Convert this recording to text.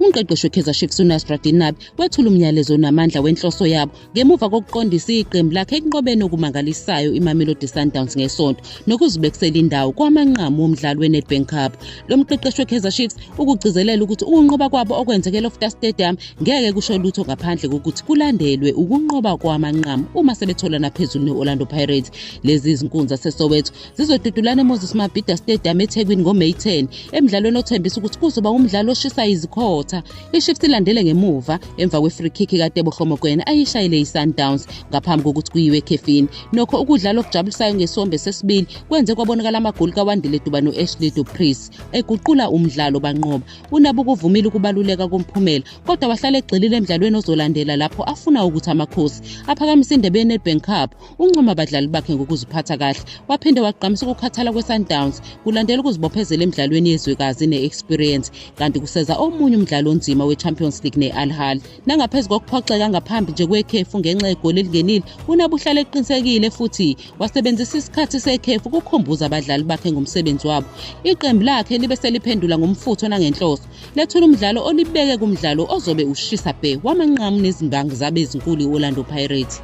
umqeqeshi we-Kaizer Chiefs uNasruddin Nabi wethula umyalezo onamandla wenhloso yabo ngemuva kokuqondisa iqembu lakhe enqobeni okumangalisayo iMamelodi Sundowns ngesonto nokuzibekisela indawo kwamanqamu womdlalo weNedbank Cup. Lo mqeqeshi we-Kaizer Chiefs ukugcizelela ukuthi ukunqoba kwabo okwenzeke eLoftus Stadium ngeke kusho lutho ngaphandle kokuthi kulandelwe ukunqoba kwamanqamu uma sebetholana phezulu ne-Orlando Pirates. Lezi izinkunzi zaseSoweto zizodudulana eMoses Mabhida Stadium eThekwini ngoMeyi 10 emdlalweni othembisa ukuthi kuzoba umdlalo oshisa izikhotha. I-Chiefs ilandele ngemuva emva kwe-free kick kaTebo Kgomokwena ayishayile iSundowns ngaphambi kokuthi kuyiwe ekhefini. Nokho ukudlala okujabulisayo ngesombe sesibili kwenze kwabonakala amagoli kaWandile Duba no-Ashley Dupree eguqula umdlalo banqoba. UNabi ukuvumile ukubaluleka komphumela kodwa wahlala egxilile emdlalweni ozolandela lapho afuna ukuthi amakhosi aphakamisa indebe yeNedbank Cup. Uncoma abadlali bakhe ngokuziphatha kahle waphinde waqhamisa ukukhathala kweSundowns kulandela ukuzibophezela emidlalweni yezwekazi ne-experience, kanti kuseza omunye umdlalo onzima we-Champions League ne-Al Ahly. Nangaphezulu kokuphoxeka ngaphambi nje kwekhefu ngenxa yegoli elingenile, uNabi uhlale eqinisekile futhi wasebenzisa isikhathi sekhefu ukukhumbuza abadlali bakhe ngomsebenzi wabo. Iqembu lakhe libe seliphendula ngomfutho nangenhloso lethula umdlalo olibeke kumdlalo ozobe ushisa bhe wamanqamu nezimbangi zabe ezinkulu i-Orlando Pirates.